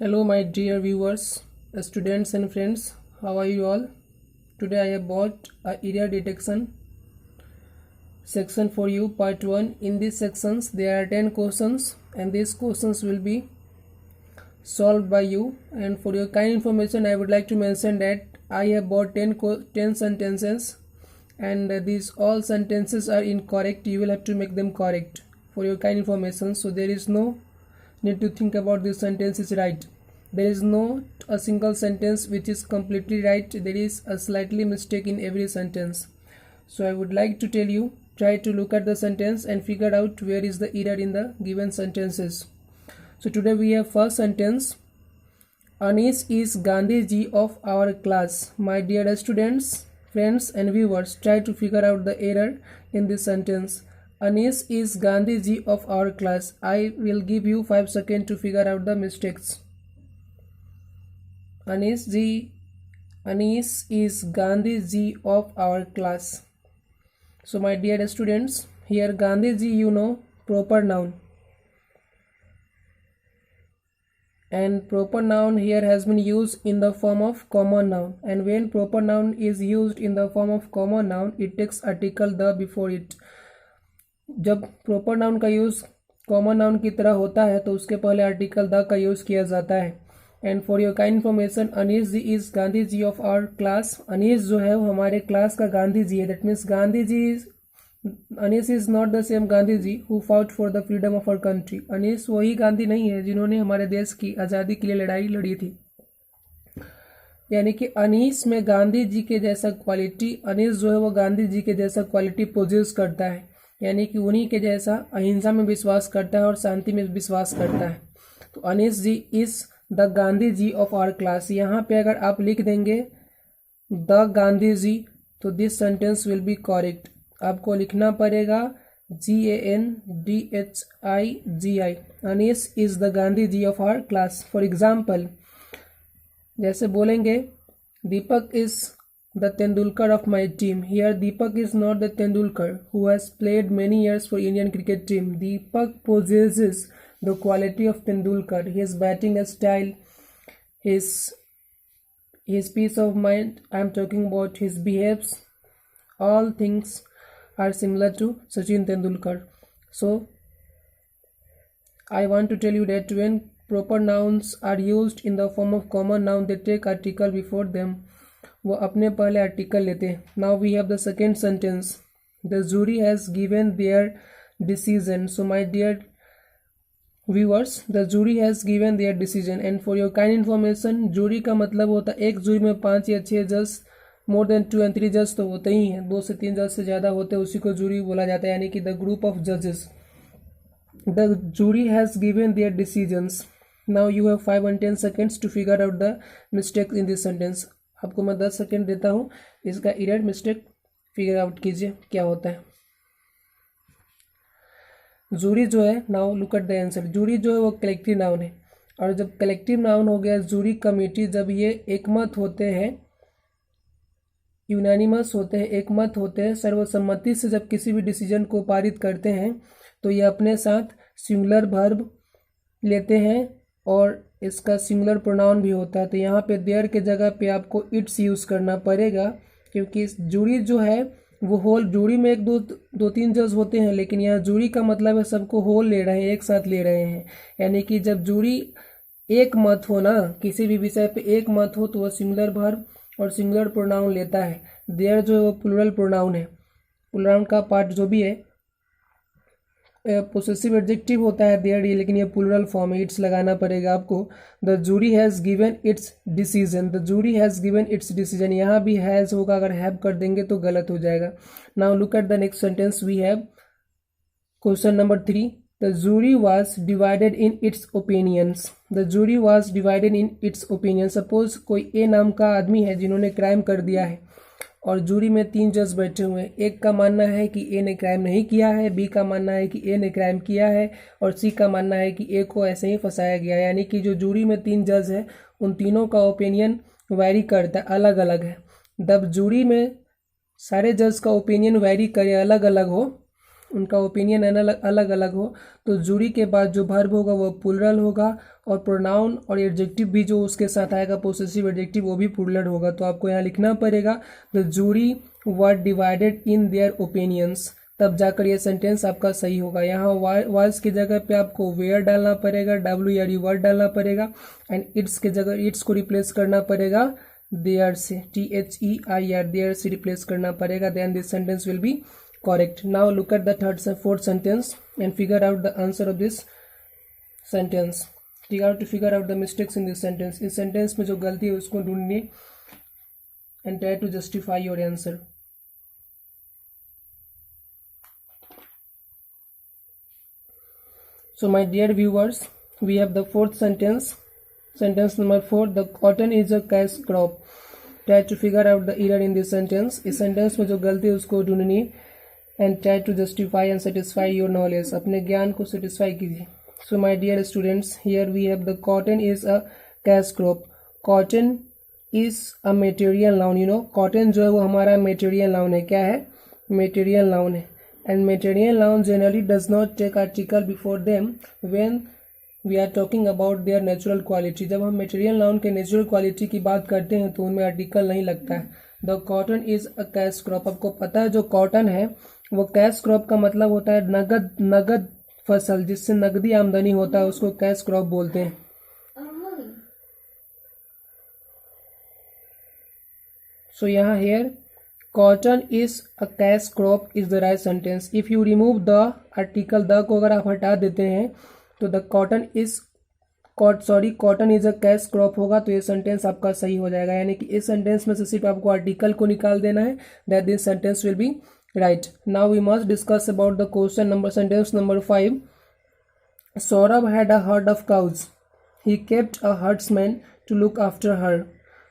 Hello, my dear viewers, students, and friends. How are you all? Today, I have brought a error detection section for you, part 1. In these sections, there are 10 questions, and these questions will be solved by you. And for your kind information, I would like to mention that I have brought 10 sentences, and these all sentences are incorrect. You will have to make them correct for your kind information. So there is no need to think about this sentence is right. There is not a single sentence which is completely right. There is a slightly mistake in every sentence. So I would like to tell you, try to look at the sentence and figure out where is the error in the given sentences. So today we have first sentence. Anish is Gandhi ji of our class. My dear students, friends and viewers, try to figure out the error in this sentence. Anish is Gandhi ji of our class. I will give you 5 seconds to figure out the mistakes. Anish is Gandhi ji of our class. So my dear students, here Gandhi ji, you know, proper noun. And proper noun here has been used in the form of common noun. And when proper noun is used in the form of common noun, it takes article the before it. जब proper noun का use common noun की तरह होता है तो उसके पहले article the का यूज़ किया जाता है. And for your kind information, Anish ji is Gandhi ji of our class. Anish जो है वो हमारे क्लास का गांधी जी है. That means Gandhi ji Anish is not the same Gandhi ji who fought for the freedom of our country. Anish वही गांधी नहीं है जिन्होंने हमारे देश की आज़ादी के लिए लड़ाई लड़ी थी. यानी कि अनीश में गांधी जी के जैसा क्वालिटी, अनीश जो है वो गांधी जी के जैसा क्वालिटी पोजेस करता है. यानी कि उन्हीं के जैसा अहिंसा में विश्वास करता है और शांति में विश्वास करता है. तो Anish ji is the Gandhi ji of our class. यहाँ पे अगर आप लिख देंगे द गांधी जी तो this sentence will be correct. आपको लिखना पड़ेगा GANDHIGI. Anish is the Gandhi ji of our class. For example, जैसे बोलेंगे Deepak is the Tendulkar of my team. Here Deepak is not the Tendulkar who has played many years for Indian cricket team. Deepak possesses the quality of Tendulkar. His batting style, his peace of mind, I am talking about his behaves, all things are similar to Sachin Tendulkar. So I want to tell you that when proper nouns are used in the form of common noun, they take article before them. वो अपने पहले article लेते हैं. Now we have the second sentence. The jury has given their decision. So my dear viewers, the jury has given their decision. And for your kind information, jury का मतलब होता है एक जूरी में 5 या 6 जज, मोर देन 2 and 3 जज तो होते ही हैं. 2 से 3 जज से ज़्यादा होते हैं उसी को जूरी बोला जाता है, यानी कि द ग्रुप ऑफ जजेस. The jury has given their decisions. Now you have 5 and 10 seconds to figure out the mistake in this sentence. आपको मैं 10 सेकेंड देता हूँ, इसका एरर मिस्टेक फिगर आउट कीजिए क्या होता है. जूरी जो है, now look at the answer. Jury जो है वो कलेक्टिव नाउन है, और जब कलेक्टिव नाउन हो गया जूरी कमेटी, जब ये एकमत होते हैं, यूनानिमस होते हैं, एकमत होते हैं, सर्वसम्मति से जब किसी भी डिसीजन को पारित करते हैं तो ये अपने साथ सिंगुलर वर्ब लेते हैं और इसका सिंगुलर प्रोनाउन भी होता है. तो यहाँ पे देयर के जगह पे आपको इट्स यूज़ करना पड़ेगा, क्योंकि जूरी जो है वो होल, जूरी में 1-2-3 जज होते हैं, लेकिन यहाँ जूरी का मतलब है सबको होल ले रहे हैं, एक साथ ले रहे हैं. यानी कि जब जूरी एक मत हो ना, किसी भी विषय पे एक मत हो, तो वह सिंगुलर वर्ब और सिंगुलर प्रोनाउन लेता है. देयर जो है वो प्लूरल प्रोनाउन है. प्लूरल का पार्ट जो भी है पोसेसिव एडजेक्टिव होता है देयर, लेकिन ये प्लूरल फॉर्म है, इट्स लगाना पड़ेगा आपको. The jury has given its decision. The jury has given its decision. यहाँ भी हैज़ होगा, अगर हैव कर देंगे तो गलत हो जाएगा. Now look at the next sentence. We have question number 3. The jury was divided in its opinions. The jury was divided in its opinion. Suppose कोई ए नाम का आदमी है जिन्होंने क्राइम कर दिया है, और जूरी में 3 जज बैठे हुए हैं. एक का मानना है कि ए ने क्राइम नहीं किया है, बी का मानना है कि ए ने क्राइम किया है, और सी का मानना है कि ए को ऐसे ही फंसाया गया है. यानी कि जो जूरी में 3 जज है उन तीनों का ओपिनियन वैरी करता है, अलग अलग है. जब जूरी में सारे जज का ओपिनियन वैरी करे, अलग अलग हो, उनका ओपिनियन अलग अलग हो, तो जूरी के बाद जो वर्ब होगा वो प्लूरल होगा और प्रोनाउन और एडजेक्टिव भी जो उसके साथ आएगा पोसेसिव एडजेक्टिव वो भी प्लूरल होगा। तो आपको यहाँ लिखना पड़ेगा the jury were divided in their opinions, तब जाकर ये सेंटेंस आपका सही होगा। यहाँ वाज की जगह पे आपको वेयर डालना पड़ेगा, WRE वर्ड डालना पड़ेगा, एंड इट्स के जगह इट्स को रिप्लेस करना पड़ेगा देयर से, THEIR देयर से रिप्लेस करना पड़ेगा, then this sentence will be correct. Now look at the third से fourth sentence and figure out the answer of this sentence. You have to figure out the mistakes in this sentence. इस sentence में जो गलती है उसको ढूंढिए and try to justify your answer. So my dear viewers, we have the fourth sentence. Sentence number 4, the cotton is a cash crop. Try to figure out the error in this sentence. इस sentence में जो गलती है उसको ढूंढनी and try to justify and satisfy your knowledge. अपने ज्ञान को satisfy कीजिए। So my dear students, here we have the cotton is a cash crop. Cotton is a material noun. You know, cotton जो है वो हमारा material noun है। क्या है? Material noun है। And material noun generally does not take article before them when we are talking about their natural quality. जब हम material noun के natural quality की बात करते हैं तो उनमें article नहीं लगता है। The cotton is a cash crop. आपको पता है जो cotton है वो cash crop का मतलब होता है नगद फसल, जिससे नगदी आमदनी होता है, उसको cash crop बोलते हैं। So यहाँ here cotton is a cash crop is the right sentence. If you remove the article the को अगर आप हटा देते हैं तो the cotton is a cash crop होगा, तो ये सेंटेंस आपका सही हो जाएगा। यानी कि इस सेंटेंस में से सिर्फ आपको आर्टिकल को निकाल देना है, that this sentence will be right. Now we must discuss about the question number sentence number 5. Saurabh had a herd of cows. He kept a herdsman to look after her.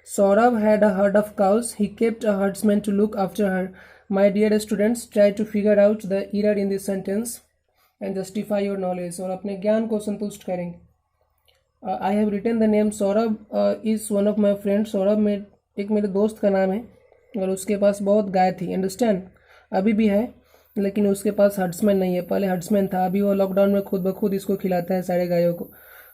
Saurabh had a herd of cows. He kept a herdsman to look after her. My dear students, try to figure out the error in this sentence and justify your knowledge. और अपने ज्ञान को संतुष्ट करेंगे। I have written the name Saurabh is one of my friends. Saurabh में एक मेरे दोस्त का नाम है और उसके पास बहुत गाय थी। अंडरस्टैंड? अभी भी है, लेकिन उसके पास हर्ड्समैन नहीं है। पहले हर्ड्समैन था, अभी वो लॉकडाउन में खुद ब खुद इसको खिलाता है सारे गायों को।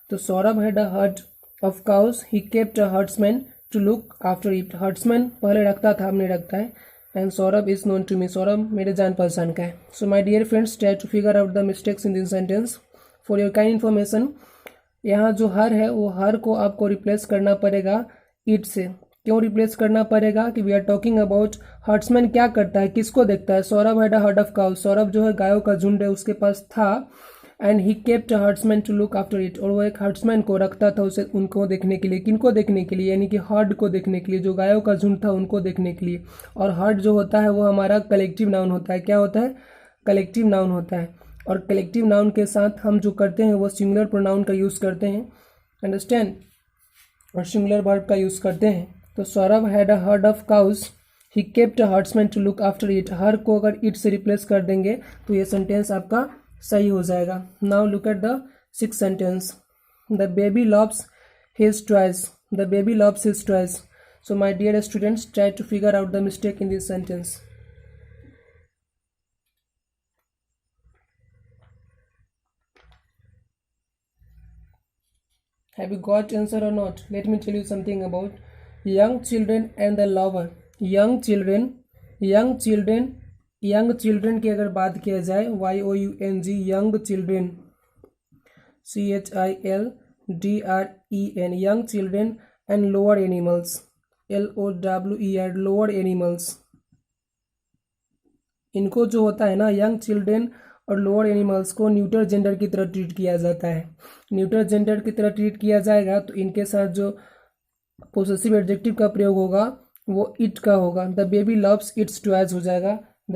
तो Saurabh had a herd of cows. He kept a herdsman to look after it. Herdsman पहले रखता था, अब नहीं रखता है। And Saurabh is known to me, Saurabh मेरे जान पहचान का है। So my dear friends, try to figure out the mistakes in this sentence. For your kind information, यहाँ जो हर है वो हर को आपको रिप्लेस करना पड़ेगा इट से। क्यों रिप्लेस करना पड़ेगा? कि we are talking about herdsman क्या करता है, किसको देखता है? Saurabh had a herd of cows, Saurabh जो है गायों का झुंड है उसके पास था। And he kept herdsman to look after it, और वो एक हर्ड्समैन को रखता था उसे उनको देखने के लिए। किनको देखने के लिए? यानी कि हर्ड को देखने के लिए, जो गायों का झुंड था उनको देखने के लिए। और हर्ड जो होता है वो हमारा कलेक्टिव नाउन होता है। क्या होता है? कलेक्टिव नाउन होता है। और कलेक्टिव नाउन के साथ हम जो करते हैं वो सिंगुलर प्रोनाउन का यूज़ करते हैं। अंडरस्टैंड? और सिंगुलर वर्ब का यूज़ करते हैं। तो Saurabh had a herd of cows, he kept a herdsman to look after it. हर को अगर इट से रिप्लेस कर देंगे तो ये सेंटेंस आपका सही हो जाएगा। Now look at the sixth sentence. The baby loves his toys, the baby loves his toys. So my dear students, try to figure out the mistake in this sentence. Have you got answer or not? Let me tell you something about young children and the lover. young children की अगर बात किया जाए, YOUNG, young children, CHILDREN, young children and lower animals, LOWER, lower animals। इनको जो होता है ना, यंग चिल्ड्रेन और लोअर एनिमल्स को न्यूटर जेंडर की तरह ट्रीट किया जाता है। न्यूटर जेंडर की तरह ट्रीट किया जाएगा तो इनके साथ जो पोसेसिव एडजेक्टिव का प्रयोग होगा वो इट का होगा। The baby loves it's toys हो जाएगा। The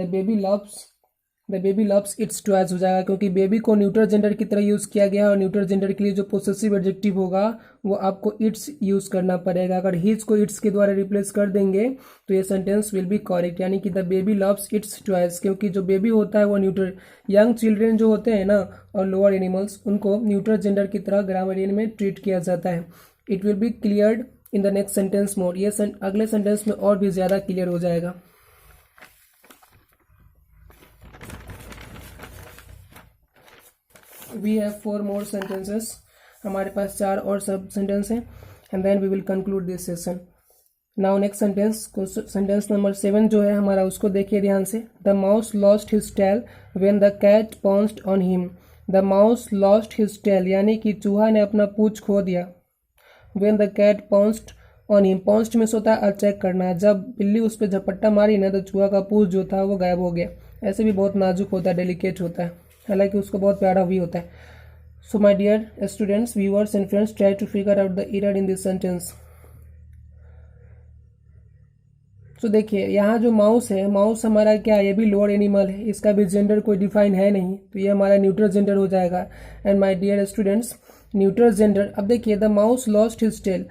baby loves it's toys हो जाएगा, क्योंकि बेबी को न्यूटर जेंडर की तरह यूज़ किया गया है। और न्यूटर जेंडर के लिए जो पोसेसिव एडजेक्टिव होगा वो आपको इट्स यूज़ करना पड़ेगा। अगर हिज को इट्स के द्वारा रिप्लेस कर देंगे तो ये सेंटेंस विल बी करेक्ट, यानी कि the baby loves it's toys. क्योंकि जो बेबी होता है वो न्यूटर, यंग चिल्ड्रेन जो होते हैं ना और लोअर एनिमल्स, उनको न्यूटर जेंडर की तरह ग्रामरियन में ट्रीट किया जाता है। It will be cleared in the next sentence more. ये अगले सेंटेंस में और भी ज़्यादा क्लियर हो जाएगा। We have 4 more sentences. हमारे पास 4 और सब सेंटेंस हैं and then we will conclude this session. Now next sentence को सेंटेंस नंबर 7 जो है हमारा उसको देखिए ध्यान से। The mouse lost his tail when the cat pounced on him. The mouse lost his tail यानी कि चूहा ने अपना पूंछ खो दिया। When the cat pounced on him, pounced में होता है अटैक करना, जब बिल्ली उस पर झपट्टा मारी ना तो चूहा का पूंछ जो था वो गायब हो गया। ऐसे भी बहुत नाजुक होता है, डेलिकेट होता है, हालांकि उसको बहुत प्यारा भी होता है। So my dear students, viewers and friends, try to figure out the error in this sentence. तो देखिए यहाँ जो माउस है, माउस हमारा क्या है, ये भी लोअर एनिमल है, इसका भी जेंडर कोई डिफाइन है नहीं, तो ये हमारा न्यूट्रल जेंडर हो जाएगा। And my dear students, neutral gender, अब देखिए the mouse lost his tail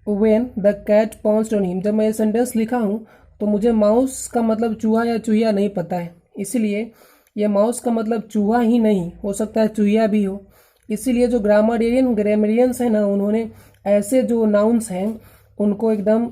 when the cat pounced on him. जब मैं ये सेंटेंस लिखा हूँ तो मुझे माउस का मतलब चूहा या चूहिया नहीं पता है, इसलिए ये माउस का मतलब चूहा ही नहीं हो सकता है, चूहिया भी हो। इसीलिए जो ग्रामरियंस है ना, उन्होंने ऐसे जो नाउन्स हैं उनको एकदम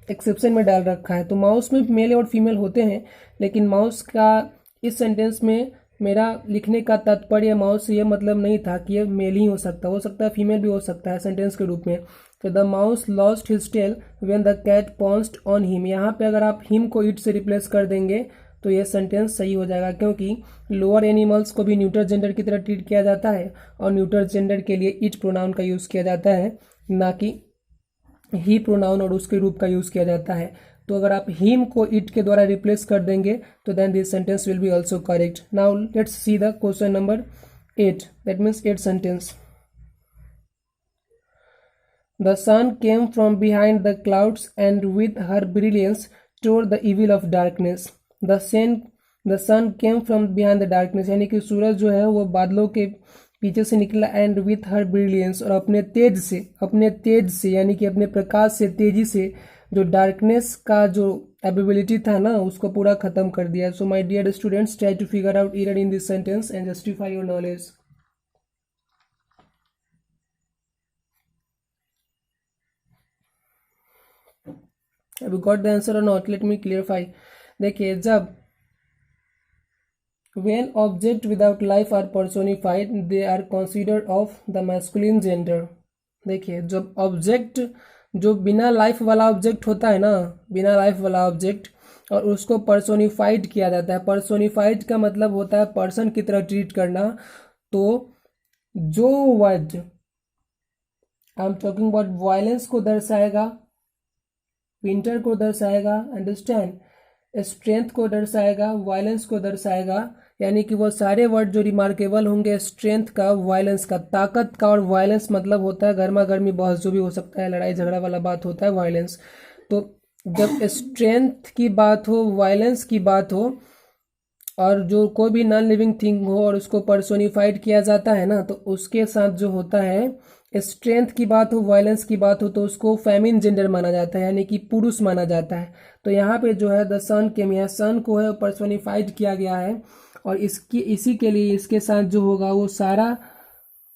एक्सेप्शन में डाल रखा है। तो माउस में मेल और फीमेल होते हैं, लेकिन माउस का इस सेंटेंस में मेरा लिखने का तात्पर्य माउस ये मतलब नहीं था कि ये मेल ही हो सकता है फीमेल भी हो सकता है सेंटेंस के रूप में। तो the mouse lost his tail when the cat pounced on him, यहाँ पे अगर आप हिम को इट से रिप्लेस कर देंगे तो ये सेंटेंस सही हो जाएगा, क्योंकि लोअर एनिमल्स को भी न्यूट्रल जेंडर की तरह ट्रीट किया जाता है और न्यूट्रल जेंडर के लिए इट प्रोनाउन का यूज़ किया जाता है, ना कि ही प्रोनाउन और उसके रूप का यूज़ किया जाता है। तो अगर आप हिम को इट के द्वारा रिप्लेस कर देंगे तो then this sentence will be also correct. Now let's see the question number 8, that means 8 sentence. The sun came from behind the clouds and with her brilliance tore the evil of darkness. The sun came from behind the darkness, यानी कि सूरज जो है वो बादलों के पीछे से निकला, एंड विथ हर ब्रिलियंस, और अपने तेज से यानी कि अपने प्रकाश से, तेजी से जो डार्कनेस का जो एबिलिटी था ना उसको पूरा खत्म कर दिया। So my dear students, try to figure out error in this sentence and justify your knowledge. Have you got the answer or not? Let me clarify. देखिए, जब when object without life are personified they are considered of the masculine gender। देखिए, जब object जो बिना life वाला object होता है ना, बिना लाइफ वाला ऑब्जेक्ट, और उसको पर्सोनिफाइड किया जाता है। पर्सोनिफाइड का मतलब होता है पर्सन की तरह ट्रीट करना। तो जो word I am talking about violence को दर्शाएगा, विंटर को दर्शाएगा, अंडरस्टैंड, स्ट्रेंथ को दर्शाएगा, वायलेंस को दर्शाएगा, यानी कि वो सारे वर्ड जो रिमार्केबल होंगे, स्ट्रेंथ का, वायलेंस का, ताकत का, और वायलेंस मतलब होता है गर्मा गर्मी, बहस जो भी हो सकता है, लड़ाई झगड़ा वाला बात होता है वायलेंस। तो जब स्ट्रेंथ की बात हो, वायलेंस की बात हो, और जो कोई भी नॉन लिविंग थिंग हो और उसको पर्सोनिफाइड किया जाता है ना, तो उसके साथ जो होता है, स्ट्रेंथ की बात हो, वायलेंस की बात हो, तो उसको फेमिन जेंडर माना जाता है, यानी कि पुरुष माना जाता है। तो यहाँ पे जो है द सन केम, यहाँ सन को है पर्सोनिफाइड किया गया है, और इसी के लिए इसके साथ जो होगा वो सारा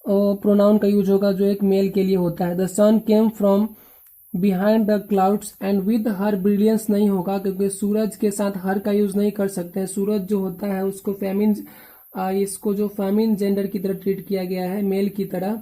प्रोनाउन का यूज होगा जो एक मेल के लिए होता है। The sun came from behind the clouds and with her brilliance नहीं होगा, क्योंकि सूरज के साथ हर का यूज नहीं कर सकते हैं। सूरज जो होता है उसको इसको जो फेमिन जेंडर की तरह ट्रीट किया गया है, मेल की तरह,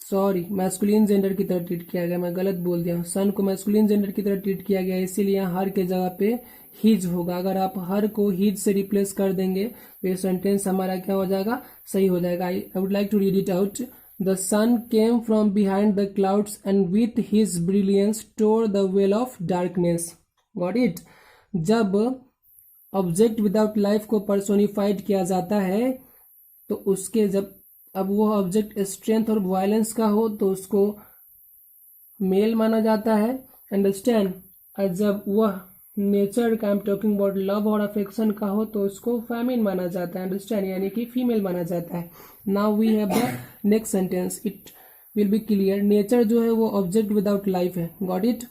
सॉरी मैस्कुलिन जेंडर की तरह ट्रीट किया गया, मैं गलत बोल दिया हूँ। सन को मैस्कुलिन जेंडर की तरह ट्रीट किया गया है, इसीलिए यहाँ हर के जगह पे हिज होगा। अगर आप हर को हिज से रिप्लेस कर देंगे तो ये सेंटेंस हमारा क्या हो जाएगा, सही हो जाएगा। I would like to read it out. The sun came from behind the clouds and with his brilliance tore the veil of darkness. Got it. जब ऑब्जेक्ट विदाउट लाइफ को पर्सोनिफाइड किया जाता है तो उसके अब वो ऑब्जेक्ट स्ट्रेंथ और वायलेंस का हो तो उसको मेल माना जाता है, अंडरस्टैंड। और जब वह नेचर का, I am talking about love और अफेक्शन का हो तो उसको फेमिन माना जाता है, अंडरस्टैंड, यानी कि फीमेल माना जाता है। Now we have the next sentence, it will be clear. Nature जो है वो ऑब्जेक्ट विदाउट लाइफ है, गॉट इट।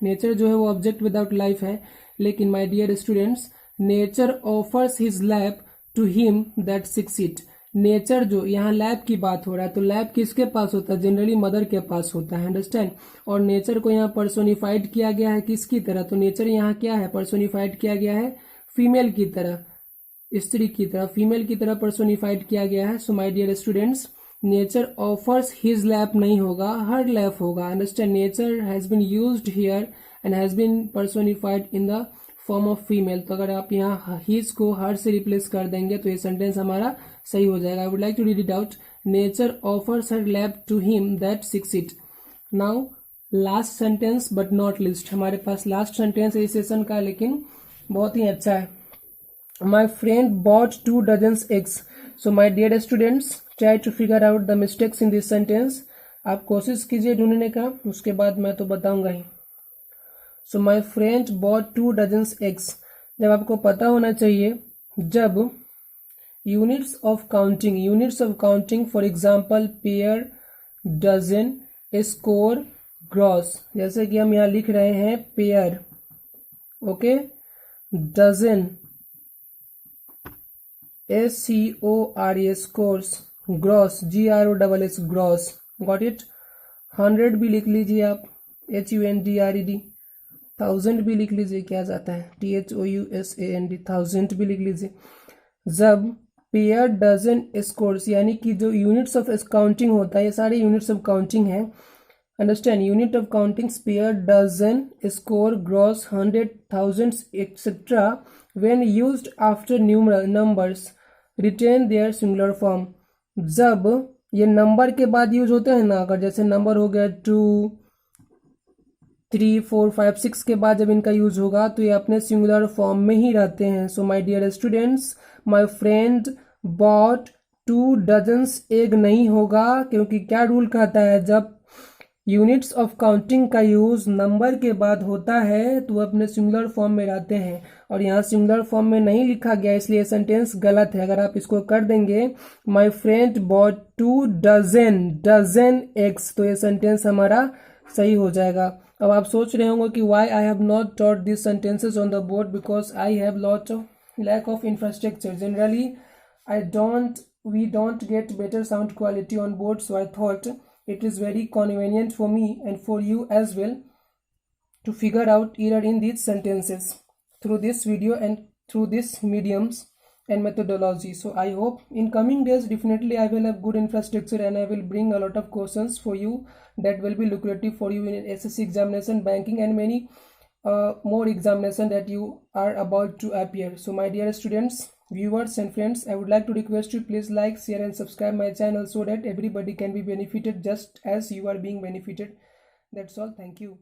नेचर जो है वो ऑब्जेक्ट विदाउट लाइफ है, लेकिन my dear students, nature offers his lap to him that seeks it. Nature जो, यहाँ लैब की बात हो रहा है, तो लैब किसके पास होता है, जनरली मदर के पास होता है, अंडरस्टैंड। और नेचर को यहाँ पर्सोनिफाइड किया गया है किसकी तरह, तो नेचर यहाँ क्या है, पर्सोनिफाइड किया गया है फीमेल की तरह, स्त्री की तरह, फीमेल की तरह पर्सोनिफाइड किया गया है। So my dear students, nature offers his lap नहीं होगा, हर लैप होगा। Understand, nature has been used here and has been personified in the form of female. तो अगर आप यहाँ हिज को हर से रिप्लेस कर देंगे तो ये सेंटेंस हमारा सही हो जाएगा। I would like to read it out. Nature offers her lap to him that seeks it. Now last sentence but not least, हमारे पास लास्ट सेंटेंस इस सेशन का, लेकिन बहुत ही अच्छा है। My friend bought 2 dozens eggs. So my dear students, try to figure out the mistakes in this sentence. आप कोशिश कीजिए ढूंढने का, उसके बाद मैं तो बताऊंगा ही। So my friend bought 2 dozens eggs. जब आपको पता होना चाहिए, जब units of counting for example pair, dozen, score, gross, जैसे कि हम यहाँ लिख रहे हैं pair, okay, dozen, SCORE, scores, gross, GROSS, gross, got it। 100 भी लिख लीजिए आप, HUNDRED। 1000 भी लिख लीजिए, क्या जाता है, THOUSAND, 1000 भी लिख लीजिए। जब पेयर, डजन, स्कोर्स, यानी कि जो यूनिट्स ऑफ काउंटिंग होता है, ये सारे यूनिट्स ऑफ काउंटिंग है। Understand, unit of counting pair, dozen, score, gross, 100, thousands etcetera when used after numbers retain their singular form. जब ये नंबर के बाद यूज होते हैं ना, अगर जैसे नंबर हो गया 2, 3, 4, 5, 6 के बाद जब इनका यूज होगा तो ये अपने सिंगुलर फॉर्म में ही रहते हैं। So my dear students, my friend bought 2 dozens egg नहीं होगा, क्योंकि क्या रूल कहता है, जब यूनिट्स ऑफ काउंटिंग का यूज नंबर के बाद होता है तो वो अपने सिंगुलर फॉर्म में रहते हैं, और यहाँ सिंगुलर फॉर्म में नहीं लिखा गया, इसलिए सेंटेंस गलत है। अगर आप इसको कर देंगे my friend bought 2 dozen eggs, तो ये सेंटेंस हमारा सही हो जाएगा। अब आप सोच रहे होंगे कि why I have not taught this sentences on the board, because I have lack of infrastructure. Generally we don't get better sound quality on board, so I thought it is very convenient for me and for you as well to figure out error in these sentences through this video and through these mediums and methodology. So I hope in coming days definitely I will have good infrastructure and I will bring a lot of questions for you that will be lucrative for you in SSC examination, banking and many more examination that you are about to appear. So my dear students, viewers and friends, I would like to request you please like, share and subscribe my channel so that everybody can be benefited just as you are being benefited. That's all. Thank you.